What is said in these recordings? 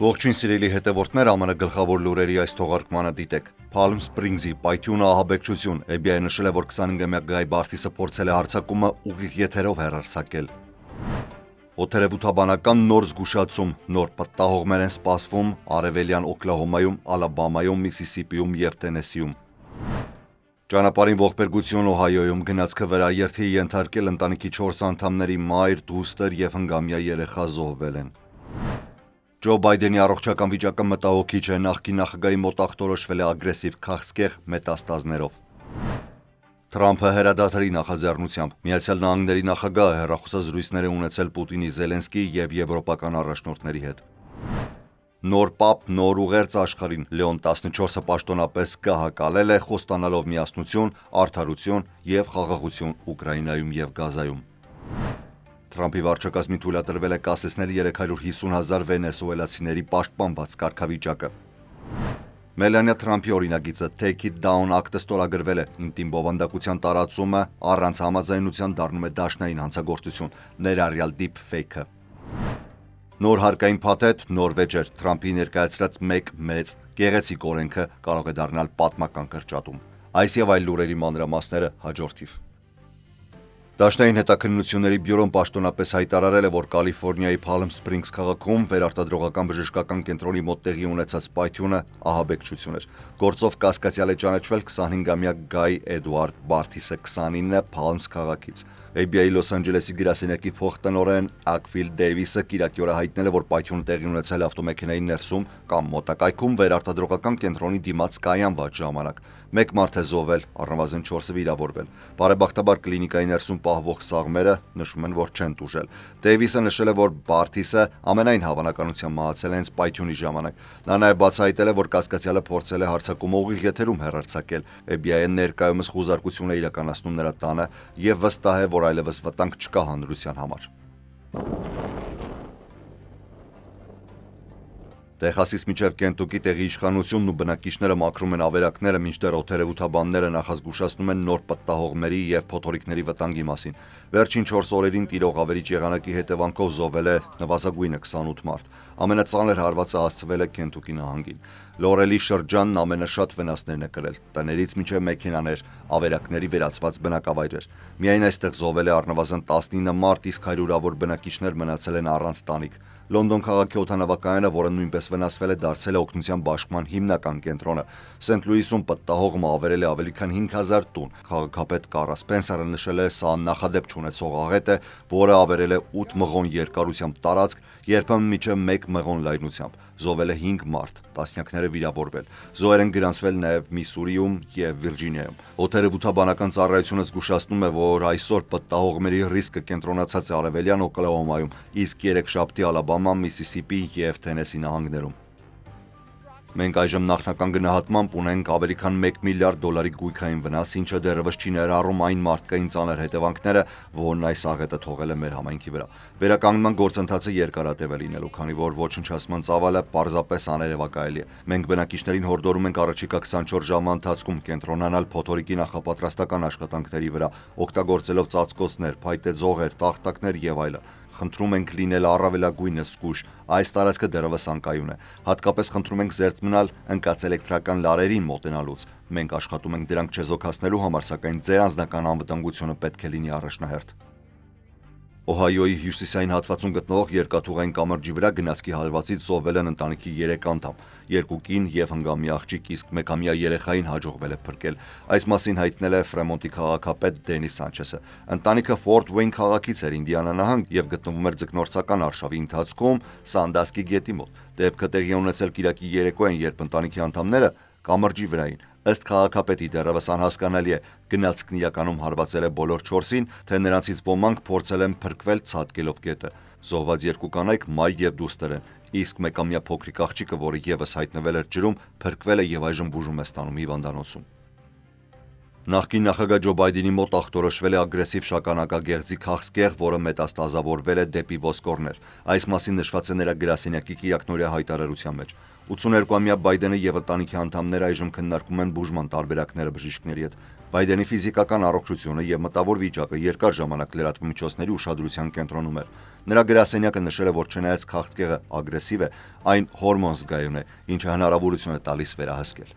Ողջույն սիրելի հետևորդներ, ԱՄՆ գլխավոր լուրերի այս թողարկմանը դիտեք։ Palm Springs-ի պայթյունը ահաբեկչություն, FBI-ը նշել է, որ 25-ամյա Գայ Բարթիսը փորձել է հարձակումը ուղիղ եթերով հեռարձակել։ Օդերևութաբանական նոր զգուշացում, նոր պտտահողմեր են սպասվում Արևելյան Օքլահոմայում, Ալաբամայում, Միսիսիպիում և Թենեսիում։ Ճանապարհին ողբերգություն Օհայոյում գնացքը վրաերթի ենթարկել ընտանիքի 4 անդամների մայր, դուստր և հնգամյա երեխա զոհվել են։ Ջո Բայդենի առողջական վիճակը մտահոգիչ է, նախկին նախագահի մոտ ախտորոշվել է ագրեսիվ քաղցկեղ մետաստազներով։ Թրամփը հրադադարի նախաձեռնությամբ Միացյալ Նահանգների նախագահը հեռախոսազրույցներ է ունեցել Պուտինի, Զելենսկի և եվրոպական առաջնորդների հետ։ Նոր պապ, նոր ուղերձ աշխարհին, Լեոն 14-ը պաշտոնապես գահակալել է, խոստանալով միասնություն, արդարություն և խաղաղություն Ուկրաինայում և Գազայում։ Թրամփի վարչակազմին թույլատրվել է կասեցնել 350,000 վենեսուելացիների պաշտպանված կարգավիճակը։ Մելանիա Թրամփի օրինագիծը Take it down ակտը ստորագրվել է, ինտիմ բովանդակության տարածումը առանց համաձայնության դառնում է դաշնային հանցագործություն, ներառյալ deepfake-ը։ Նոր հարկային փաթեթ, նոր վեճեր, Թրամփի ներկայացրած մեկ մեծ գեղեցիկ օրենքը կարող է դառնալ պատմական կրճատում։ Այս եւ այլ լուրերի մանրամասները հաջորդիվ։ Դաշնային հետաքննությունների բյուրոն պաշտոնապես հայտարարել է, որ Կալիֆոռնիայի Palm Springs քաղաքում վերարտադրողական բժշկական կենտրոնի մոտ տեղի ունեցած պայթյունը ահաբեկչություն էր։ Գործով կասկածյալ է ճանաչվել 25-ամյա Գայ Էդուարդ Բարթիսը 29 Palms քաղաքից։ FBI Լոս Անջելեսի գրասենյակի փոխտնօրեն Ակվիլ Դեյվիսը կիրակի օրը հայտնել է, որ պայթյունը տեղի ունեցել է ավտոմեքենայի ներսում կամ մոտակայքում վերարտադրողական կենտրոնի դիմաց կայանված ժամանակ։ Մեկ մարդ է զոհվել, առնվազն 4-ը վիրավորվել։ Բարեբախտաբար կլինիկայի ներսում պահվող սաղմերը նշում են, որ չեն տուժել։ Դեյվիսը նշել է, որ Բարթիսը ամենայն հավանականությամբ մահացել է հենց պայթյունի ժամանակ։ Նա նաև բացահայտել է, որ կասկածյալը փորձել է հարձակումը ուղիղ եթերում հեռարձակել։ FBI-ը ներկայումս խուզարկություն է իրականացնում նրա տանը եւ վստահ է, որ այլևս վտանգ չկա հանրության համար։ Տեխասից մինչև Կենտուկի տեղի իշխանությունն ու բնակիչները մաքրում են ավերակները, մինչդեռ օդերևութաբանները նախազգուշացնում են նոր պտտահողմերի և փոթորիկների վտանգի մասին։ Վերջին 4 օրերին տիրող ավերիչ եղանակի հետևանքով զոհվել է նվազագույնը 28 մարդ։ Ամենածանր հարվածը հասցվել է Քենտուկի նահանգին։ Լորելի շրջանն ամենաշատ վնասներն է կրել։ Տներից մինչև մեքենաներ, ավերակների վերածված բնակավայրեր։ Միայն այստեղ զոհվել է առնվազն 19 մարդ, իսկ հարյուրավոր բնակիչներ մնացել են առանց տանիք։ Լոնդոն քաղաքի օդանավակայանը, որը նույնպես վնասվել է, դարձել է օգնության բաշխման հիմնական կենտրոնը։ Սենթ Լուիսում պտտահողմը ավերել է ավելի քան 5000 տուն։ Քաղաքապետ Կարա Սպենսերը նշել է, սա նախադեպ չունեցող աղետ է, որը ավերել է 8 մղոն երկարությամբ տարածք, երբեմն մինչև 1 մղոն լայնությամբ։ Զոհվել է 5 մարդ, տասնյակները վիրավորվել։ Զոհեր են գրանցվել նաև Միսուրիում և Վիրջինիայում։ Օդերևութաբանական ծառայությունը զգուշացնում է, որ այսօր պտտահողմերի ռիսկը կենտրոնացած է Արևելյան Օքլահոմայում, իսկ երեքշաբթի Ալաբամա, Միսիսիպի և Թենեսի նահանգներում։ Մենք այժմ նախնական գնահատմամբ ունենք ավելի քան $1 միլիարդ գույքային վնաս, ինչը դեռևս չի ներառում այն մարդկային ծանր հետևանքները, որն այս աղետը թողել է մեր համայնքի վրա։ Վերականգնման գործընթացը երկարատև է լինելու, քանի որ ոչնչացման ծավալը պարզապես աներևակայելի է։ Մենք բնակիչներին հորդորում ենք առաջիկա 24 ժամվա ընթացքում կենտրոնանալ փոթորիկի նախապատրաստական աշխատանքների վրա, օգտագործելով ծածկոցներ, փայտե ձողեր, տախտակներ և այլն։ Խնդրում ենք լինել առավելագույնս զգույշ, այս տարածքը դեռևս անկայուն է։ Հատկապես խնդրում ենք զերծ մնալ ընկած էլեկտրական լարերին մոտենալուց։ Մենք աշխատում ենք դրանք չեզոքացնելու համար, սակայն ձեր անձնական անվտանգությունը պետք է լինի առաջնահերթ։ Օհայոյի հյուսիսային հատվածում գտնվող երկաթուղային կամրջի վրա գնացքի հարվածից զոհվել են ընտանիքի 3 անդամ՝ 2 կին և հնգամյա աղջիկ, իսկ 1-ամյա երեխային հաջողվել է փրկել։ Այս մասին հայտնել է Ֆրեմոնտի քաղաքապետ Դենիս Սանչեսը։ Ընտանիքը Ֆորտ Ուեյն քաղաքից էր, Ինդիանա նահանգ, եւ գտնվում էր ձկնորսական արշավի ընթացքում Սանդասկի գետի մոտ։ Դեպքը տեղի է ունեցել կիրակի երեկոյան, երբ ընտանիքի անդամները կամրջի վրա էին։ Ըստ քաղաքապետի դեռևս անհասկանալի է գնացքն իրականում հարվածել է բոլոր 4-ին, թե նրանցից ոմանք փորձել են փրկվել ցատկելով գետը։ Զոհված 2 կանայք մայր և դուստր են, իսկ 1-ամյա փոքրիկ աղջիկը, որը ևս հայտնվել էր ջրում, փրկվել է եւ այժմ բուժում է ստանում հիվանդանոցում։ Նախկին նախագահ Ջո Բայդենի մոտ ախտորոշվել է ագրեսիվ շագանակագեղձի քաղցկեղ, որը մետաստազավորվել է դեպի ոսկորներ։ Այս մասին նշված է նրա գրասենյակի կիրակնօրյա հայտարարության մեջ։ 82-ամյա Բայդենը եւ ընտանիքի անդամները այժմ քննարկում են բուժման տարբերակները բժիշկների հետ։ Բայդենի ֆիզիկական առողջությունը եւ մտավոր վիճակը երկար ժամանակ լրատվամիջոցների ուշադրության կենտրոնում էր։ Նրա գրասենյակը նշել է, որ չնայած քաղցկեղը ագրեսիվ է, այն հորմոն զգայուն է, ինչը հնարավորություն է տալիս վերահսկել։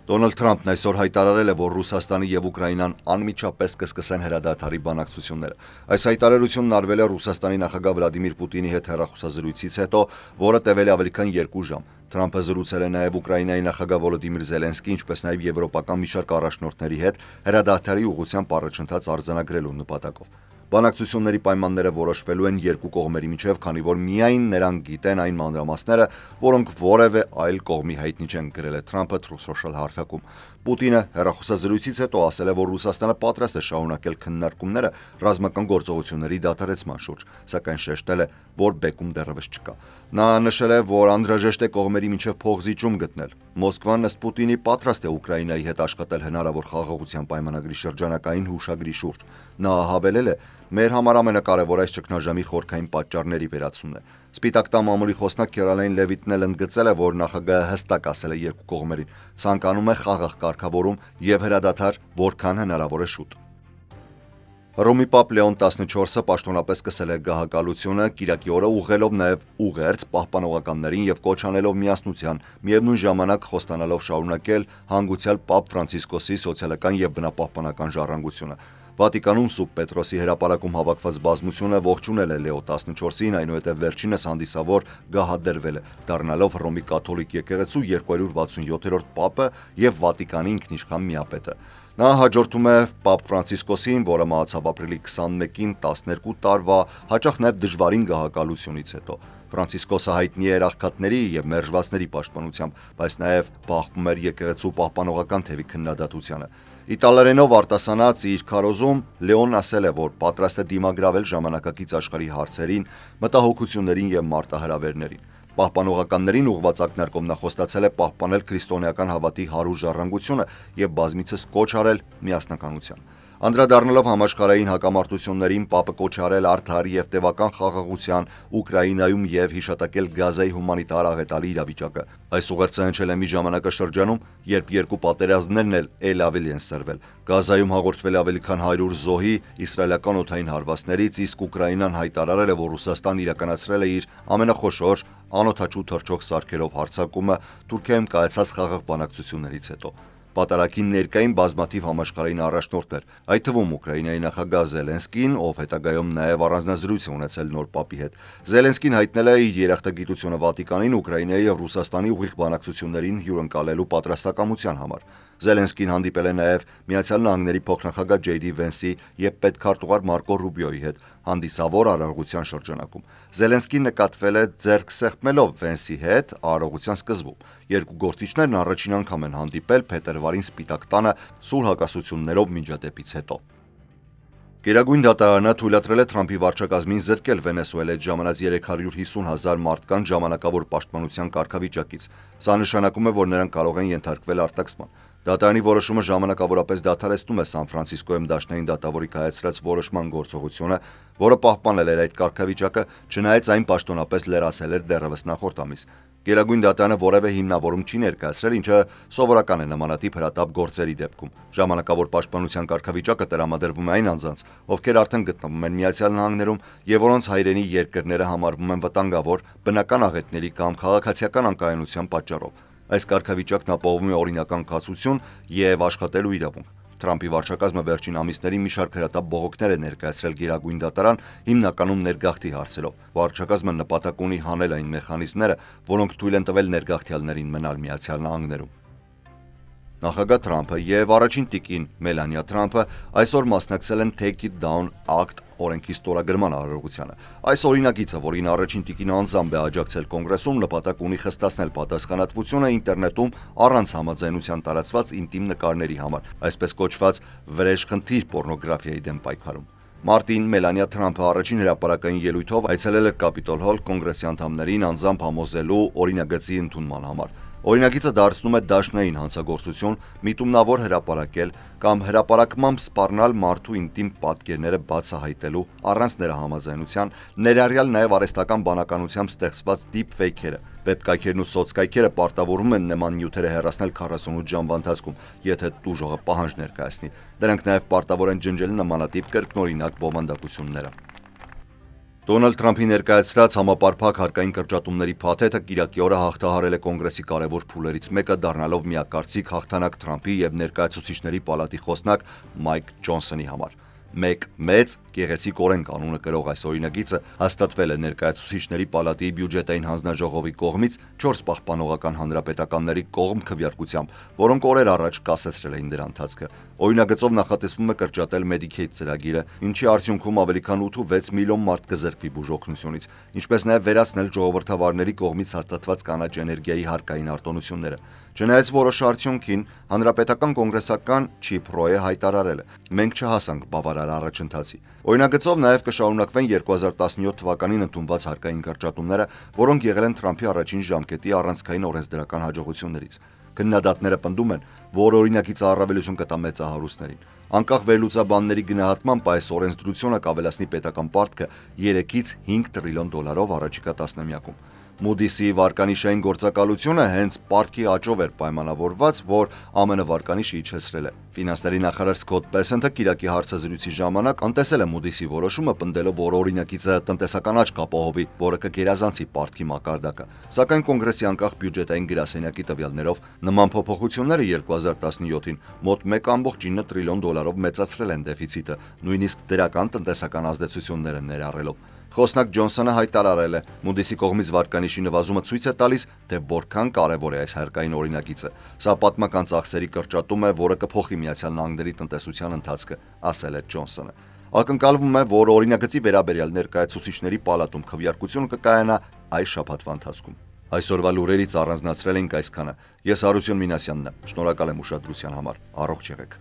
Դոնալդ Թրամփն այսօր հայտարարել է, որ Ռուսաստանը եւ Ուկրաինան անմիջապես կսկսեն հրադադարի բանակցությունները։ Այս հայտարարությունն արվել է Ռուսաստանի նախագահ Վլադիմիր Պուտինի հետ հեռախոսազրույցից հետո, որը տևել է ավելի քան 2 ժամ։ Թրամփը զրուցել է նաև Ուկրաինայի նախագահ Վոլոդիմիր Զելենսկի, ինչպես նաև եվրոպական մի շարք առաջնորդների հետ հրադադարի ուղղությամբ առաջընթաց արձանագրելու նպատակով։ Բանակցությունների պայմանները որոշվելու են երկու կողմերի միջև, քանի որ միայն նրանք գիտեն այն մանրամասները, որոնք որևէ այլ կողմի հայտնի չեն, գրել է Թրամփը Truth Social հարթակում։ Պուտինը հեռախոսազրույցից հետո ասել է, որ Ռուսաստանը պատրաստ է շարունակել քննարկումները ռազմական գործողությունների դադարեցման շուրջ, սակայն շեշտել է, որ բեկում դեռևս չկա։ Նա նշել է, որ անհրաժեշտ է կողմերի միջև փոխզիջում գտնել։ Մոսկվան ըստ Պուտինի պատրաստ է Ուկրաինայի հետ աշխատել հնարավոր խաղաղության պայմանագրի շրջանակային հուշագրի շուրջ։ Նա հավելել է. «Մեր համար ամենակարևորը այս ճգնաժամի խորքային պատճառների վերացումն է»։ Սպիտակ տան մամուլի խոսնակ Քերոլայն Լևիտն էլ ընդգծել է, որ նախագահը հստակ ասել է երկու կողմերին. ցանկանում է խաղաղ կարգավորում եւ հրադադար որքան հնարավոր է շուտ։ Հռոմի Պապ Լեոն 14-ը պաշտոնապես սկսել է գահակալությունը, կիրակի օրը ուղղելով նաև ուղերձ պահպանողականներին եւ կոչ անելով միասնության, միևնույն ժամանակ խոստանալով շարունակել հանգուցյալ Պապ Ֆրանցիսկոսի սոցիալական եւ բնապահպանական ժառանգությունը։ Վատիկանում Սուրբ Պետրոսի հրապարակում հավաքված բազմությունը ողջունել է Լեո 14-ին, այնուհետև վերջինս հանդիսավոր գահադրվել է, դառնալով Հռոմի կաթոլիկ եկեղեցու 267-րդ Պապը եւ Վատիկանի ինքնիշխան միապետը։ Նա հաջորդում է Պապ Ֆրանցիսկոսին, որը մահացավ ապրիլի 21-ին 12 տարվա, հաճախ նաև դժվարին գահակալությունից հետո։ Ֆրանցիսկոսը հայտնի էր աղքատների եւ մերժվածների պաշտպանությամբ, բայց նաև բախվում էր եկեղեցու պահպանողական թևի քննադատությանը։ Իտալերենով արտասանած իր քարոզում Լեոն ասել է, որ պատրաստ է դիմագրավել ժամանակակից աշխարհի հարցերին, մտահոգություններին եւ մարտահրավերներին։ Պահպանողականներին ուղղված ակնարկով նա խոստացել է պահպանել քրիստոնեական հավատի հարուր ժառանգությունը եւ բազմիցս կոչ արել միասնականության։ Անդրադառնալով համաշխարհային հակամարտություններին, Պապը կոչ արել արդար եւ տևական խաղաղության Ուկրաինայում եւ հիշատակել Գազայի հումանիտար աղետալի իրավիճակը։ Այս ուղերձը հնչել է մի ժամանակաշրջանում, երբ երկու պատերազմներն էլ ավելի են սրվել։ Գազայում հաղորդվել ավելի քան 100 զոհի իսրայելական օդային հարվածներից, իսկ Ուկրաինան հայտարարել է, որ Ռուսաստանն իրականացրել է իր ամենախոշոր անօդաչու թռչող սարքերով հարձակումը Թուրքիայում կայացած խաղաղ բանակցություններից հետո։ Պատարագին ներկային բազմաթիվ համաշխարհային առաջնորդներ, այդ թվում Ուկրաինայի նախագահ Զելենսկին, ով հետագայում նաև առանձնազրույց է ունեցել նոր Պապի հետ։ Զելենսկին հայտնել է իր երախտագիտությունը Վատիկանին Ուկրաինայի եւ Ռուսաստանի ուղիղ բանակցություններին հյուրընկալելու պատրաստակամության համար։ Զելենսկին հանդիպել է նաև Միացյալ Նահանգների փոխնախագահ Ջեյ Դի Վենսի եւ պետքարտուղար Մարկո Ռուբիոյի հետ հանդիսավոր արարողության շրջանակում։ Զելենսկին նկատվել է ձեռք սեղմելով Վենսի հետ արարողության սկզբում։ Երկու գործիչներն առաջին անգամ են հանդիպել փետրվարին Սպիտակ տանը սուր հակասություններով միջադեպից հետո։ Գերագույն դատարանը թույլատրել է Թրամփի վարչակազմին զրկել Վենեսուելայից ժամանած 350,000 մարդկանց ժամանակավոր պաշտպանության կարգավիճակից։ Սա նշանակում է, որ նրանք կարող են ենթարկվել արտաքսման։ Դատարանի որոշումը ժամանակավորապես դադարեցնում է Սան Ֆրանցիսկոյում դաշնային դատավորի կայացրած որոշման գործողությունը, որը պահպանել էր այդ կարգավիճակը, չնայած այն պաշտոնապես լրացել էր դեռևս նախորդ ամիս։ Գերագույն դատարանը որևէ հիմնավորում չի ներկայացրել, ինչը սովորական է նմանատիպ հրատապ գործերի դեպքում։ Ժամանակավոր պաշտպանության կարգավիճակը տրամադրվում է այն անձանց, ովքեր արդեն գտնվում են Միացյալ Նահանգներում եւ որոնց հայրենի երկրները համարվում են վտանգավոր բնական աղետների կամ քաղաքացիական անկայունության պատճառով։ Այս կարգավիճակն ապահովում է օրինական կացություն եւ աշխատելու իրավունք։ Թրամփի վարչակազմը վերջին ամիսներին մի շարք հրատապ բողոքներ է ներկայացրել Գերագույն դատարան, հիմնականում ներգաղթի հարցերով։ Վարչակազմը նպատակ ունի հանել այն մեխանիզմները, որոնք թույլ են տվել ներգաղթյալներին մնալ Միացյալ Նահանգներում։ Նախագահ Թրամփը եւ առաջին տիկին Մելանիա Թրամփը այսօր մասնակցել են Take It Down Act օրենքի ստորագրման արարողությանը։ Այս օրինագիծը, որին առաջին տիկին անձամբ է աջակցել կոնգրեսում, նպատակ ունի խստացնել պատասխանատվությունը ինտերնետում առանց համաձայնության տարածված ինտիմ նկարների համար, այսպես կոչված վրեժխնդիր պոռնոգրաֆիայի դեմ պայքարում։ Մարտին Մելանիա Թրամփը առաջին հրապարակային ելույթով այցելել է Կապիտոլ Հոլ կոնգրեսի անդամներին անձամբ համոզելու օրինագծի ընդունման համար։ Օրինագիծը դարձնում է դաշնային հանցագործություն միտումնավոր հրապարակել կամ հրապարակմամբ սպառնալ մարդու ինտիմ պատկերները բացահայտելու առանց նրա համաձայնության, ներառյալ նաև արհեստական բանականությամբ ստեղծված deepfake-երը։ Վեբկայքերն ու սոցկայքերը պարտավորվում են նման նյութերը հեռացնել 48 ժամվա ընթացքում, եթե տուժողը պահանջ ներկայացնի։ Դրանք նաև պարտավոր են ջնջել նմանատիպ կրկնօրինակ բովանդակությունները։ Դոնալդ Թրամփի ներկայացրած համապարփակ հարկային կրճատումների փաթեթը կիրակի օրը հաղթահարել է կոնգրեսի կարևոր փուլերից մեկը, դառնալով միակարծիք հաղթանակ Թրամփի եւ Ներկայացուցիչների պալատի խոսնակ Մայք Ջոնսոնի համար։ Մեկ մեծ գեղեցիկ օրենք անունը կրող այս օրինագիծը հաստատվել է Ներկայացուցիչների պալատի բյուջետային հանձնաժողովի կողմից 4 պահպանողական հանրապետականների կողմ քվեարկությամբ, որոնք օրեր առաջ կասեցրել էին դրա ընթացքը։ Օրինագծով նախատեսվում է կրճատել Medicaid ծրագիրը, ինչի արդյունքում ավելի քան 8.6 միլիոն մարդ կզրկվի բուժօգնությունից, ինչպես նաև վերացնել ժողովրդավարների կողմից հաստատված կանաչ էներգիայի հարկային արտոնությունները։ Չնայած որոշ արդյունքին, հանրապետական կոնգրեսական Չիփ Ռոյը հայտարարել է. «Մենք չհասանք բավարար առաջընթացի»։ Օրինագծով նաև կշարունակվեն 2017 թվականին ընդունված հարկային կրճատումները, որոնք եղել են Թրամփի առաջին ժամկետի առանցքային օրենսդրական հաջողություններից։ Քննադատները պնդում են, որ օրինագիծը առավելություն կտա մեծահարուստներին։ Անկախ վերլուծաբանների գնահատմամբ այս օրենսդրությունը կավելացնի պետական պարտքը 3-ից 5 տրիլիոն դոլարով առաջիկա տասնամյակում։ Moody's-ի վարկանիշային գործակալությունը հենց պարտքի աճով էր պայմանավորված, որ ԱՄՆ վարկանիշը իջեցրել է։ Ֆինանսների նախարար Սքոթ Բեսենթը կիրակի հարցազրույցի ժամանակ անտեսել է Moody's-ի որոշումը, պնդելով, որ օրինագիծը տնտեսական աճ կապահովի, որը կգերազանցի պարտքի մակարդակը։ Սակայն կոնգրեսի անկախ բյուջետային գրասենյակի տվյալներով նման փոփոխությունները 2017-ին մոտ 1.9 տրիլիոն դոլարով մեծացրել են դեֆիցիտը, նույնիսկ դրական տնտեսական ազդեցությունները ներառելով։ Խոսնակ Ջոնսոնը հայտարարել է. Moody's-ի կողմից վարկանիշի նվազումը ցույց է տալիս, թե որքան կարևոր է այս հարկային օրինագիծը։ Սա պատմական ծախսերի կրճատում է, որը կփոխի Միացյալ Նահանգների տնտեսության ընթացքը, ասել է Ջոնսոնը։ Ակնկալվում է, որ օրինագծի վերաբերյալ Ներկայացուցիչների պալատում քվեարկությունը կկայանա այս շաբաթվա ընթացքում։ Այսօրվա լուրերից առանձնացրել ենք այսքանը։ Ես Հարություն Մինասյանն եմ։ Շնորհակալ եմ ուշադրության համար։ Առողջ եղեք։